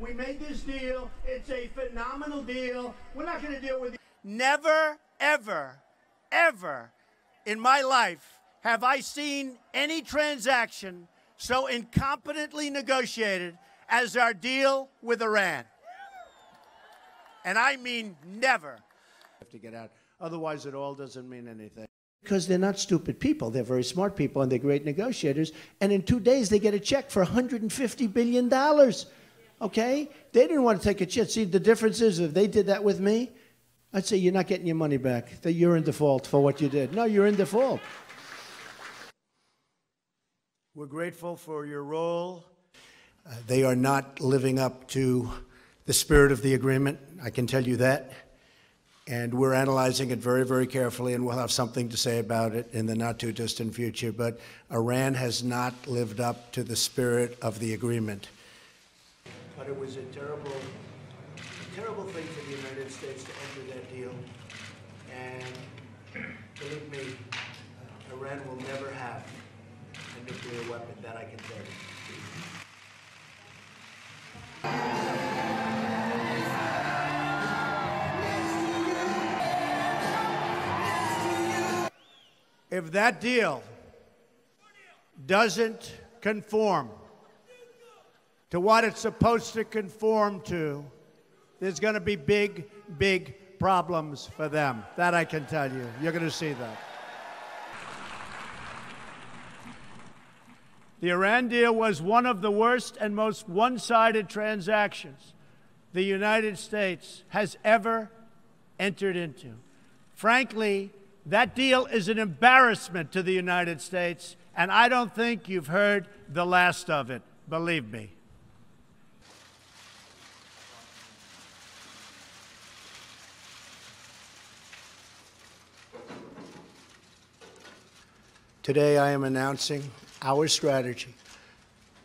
We made this deal. It's a phenomenal deal. We're not going to deal with it. Never, ever, ever in my life have I seen any transaction so incompetently negotiated as our deal with Iran. And I mean never. Have to get out. Otherwise, it all doesn't mean anything. Because they're not stupid people. They're very smart people, and they're great negotiators. And in 2 days, they get a check for $150 billion. Okay? They didn't want to take a chance. See, the difference is if they did that with me, I'd say you're not getting your money back. That you're in default for what you did. No, you're in default. We're grateful for your role. They are not living up to the spirit of the agreement. I can tell you that. And we're analyzing it very, very carefully, and we'll have something to say about it in the not-too-distant future. But Iran has not lived up to the spirit of the agreement. But it was a terrible thing for the United States to enter that deal. And believe me, Iran will never have a nuclear weapon, that I can tell you. If that deal doesn't conform to what it's supposed to conform to, there's going to be big, big problems for them. That I can tell you. You're going to see that. The Iran deal was one of the worst and most one-sided transactions the United States has ever entered into. Frankly, that deal is an embarrassment to the United States, and I don't think you've heard the last of it, believe me. Today I am announcing our strategy,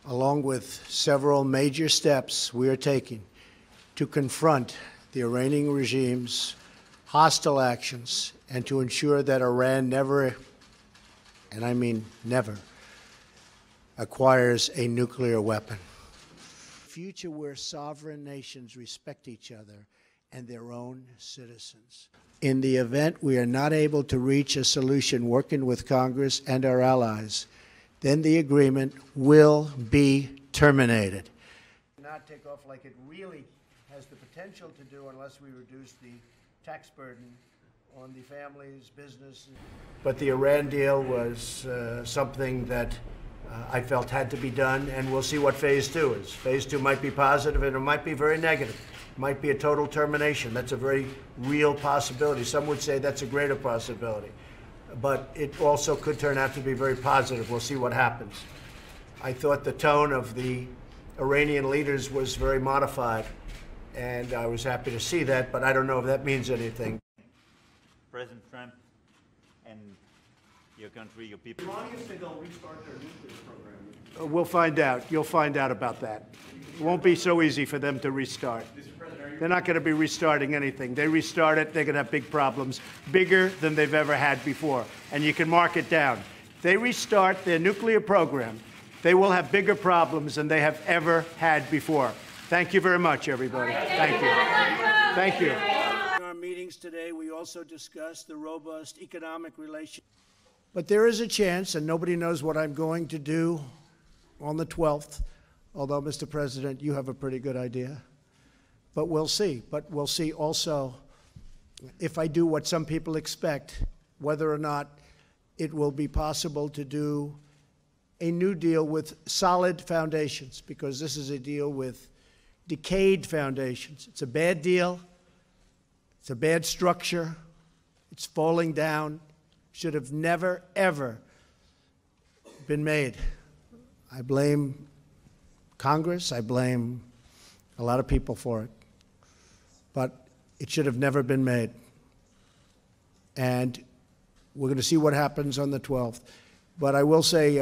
along with several major steps we are taking to confront the Iranian regime's hostile actions and to ensure that Iran never, and I mean never, acquires a nuclear weapon. A future where sovereign nations respect each other and their own citizens. In the event we are not able to reach a solution working with Congress and our allies, then the agreement will be terminated. Not take off like it really has the potential to do unless we reduce the tax burden on the families, business. But the Iran deal was something that I felt had to be done, and we'll see what phase 2 is. Phase 2 might be positive, and it might be very negative. It might be a total termination. That's a very real possibility. Some would say that's a greater possibility. But it also could turn out to be very positive. We'll see what happens. I thought the tone of the Iranian leaders was very modified, and I was happy to see that, but I don't know if that means anything. President Trump and your country, your people. Iranians say they'll restart their nuclear program. We'll find out. You'll find out about that. It won't be so easy for them to restart. They're not going to be restarting anything. They restart it, they're going to have big problems, bigger than they've ever had before. And you can mark it down. If they restart their nuclear program, they will have bigger problems than they have ever had before. Thank you very much, everybody. Thank you. Thank you. In our meetings today, we also discussed the robust economic relations. But there is a chance, and nobody knows what I'm going to do on the 12th, although, Mr. President, you have a pretty good idea. But we'll see. But we'll see also if I do what some people expect, whether or not it will be possible to do a new deal with solid foundations, because this is a deal with decayed foundations. It's a bad deal. It's a bad structure. It's falling down. Should have never, ever been made. I blame Congress. I blame a lot of people for it. But it should have never been made. And we're going to see what happens on the 12th. But I will say,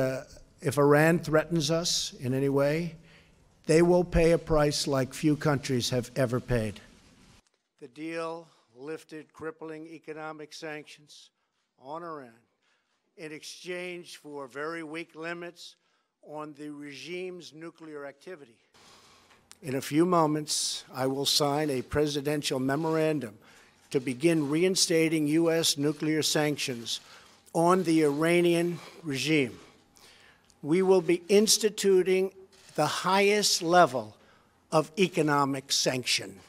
if Iran threatens us in any way, they will pay a price like few countries have ever paid. The deal lifted crippling economic sanctions on Iran in exchange for very weak limits on the regime's nuclear activity. In a few moments, I will sign a presidential memorandum to begin reinstating U.S. nuclear sanctions on the Iranian regime. We will be instituting the highest level of economic sanction.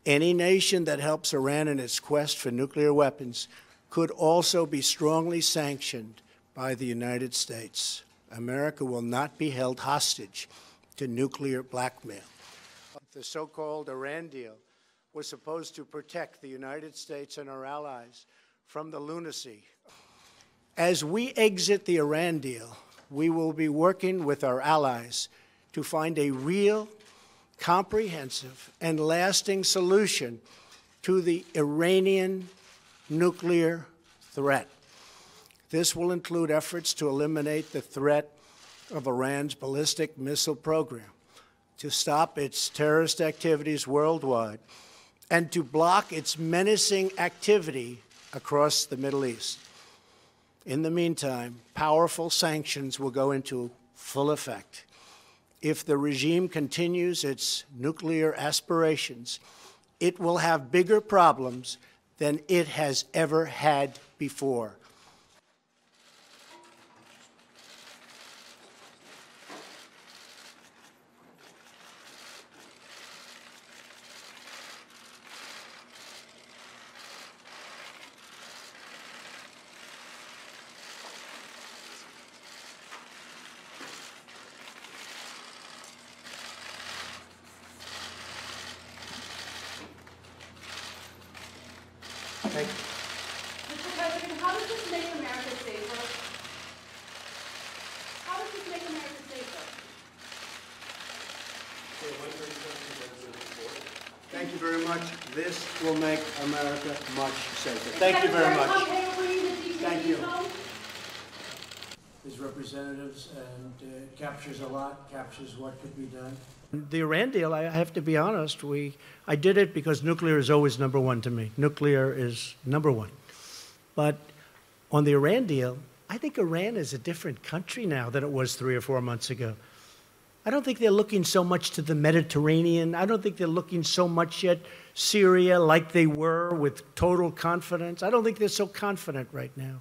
Any nation that helps Iran in its quest for nuclear weapons could also be strongly sanctioned by the United States. America will not be held hostage to nuclear blackmail. The so-called Iran deal was supposed to protect the United States and our allies from the lunacy. As we exit the Iran deal, we will be working with our allies to find a real, comprehensive, and lasting solution to the Iranian nuclear threat. This will include efforts to eliminate the threat of Iran's ballistic missile program, to stop its terrorist activities worldwide, and to block its menacing activity across the Middle East. In the meantime, powerful sanctions will go into full effect. If the regime continues its nuclear aspirations, it will have bigger problems than it has ever had before. Thank you. Mr. President, how does this make America safer? How does this make America safer? Thank you very much. This will make America much safer. Thank you very much. Thank you. His representatives, and captures a lot, captures what could be done. The Iran deal, I have to be honest, I did it because nuclear is always number one to me. Nuclear is number one. But on the Iran deal, I think Iran is a different country now than it was 3 or 4 months ago. I don't think they're looking so much to the Mediterranean. I don't think they're looking so much at Syria like they were with total confidence. I don't think they're so confident right now.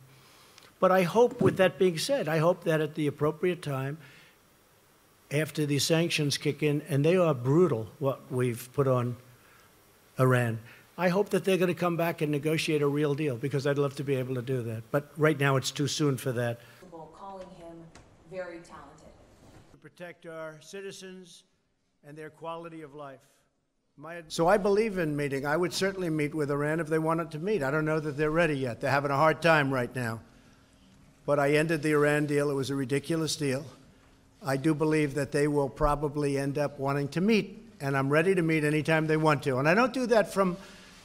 But I hope, with that being said, I hope that at the appropriate time, after these sanctions kick in, and they are brutal, what we've put on Iran, I hope that they're going to come back and negotiate a real deal, because I'd love to be able to do that. But right now, it's too soon for that. Calling him very talented. To protect our citizens and their quality of life. So I believe in meeting. I would certainly meet with Iran if they wanted to meet. I don't know that they're ready yet. They're having a hard time right now. But I ended the Iran deal. It was a ridiculous deal. I do believe that they will probably end up wanting to meet, and I'm ready to meet anytime they want to. And I don't do that from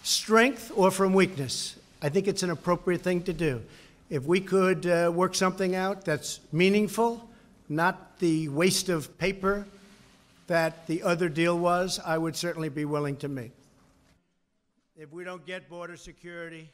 strength or from weakness. I think it's an appropriate thing to do. If we could work something out that's meaningful, not the waste of paper that the other deal was, I would certainly be willing to meet. If we don't get border security,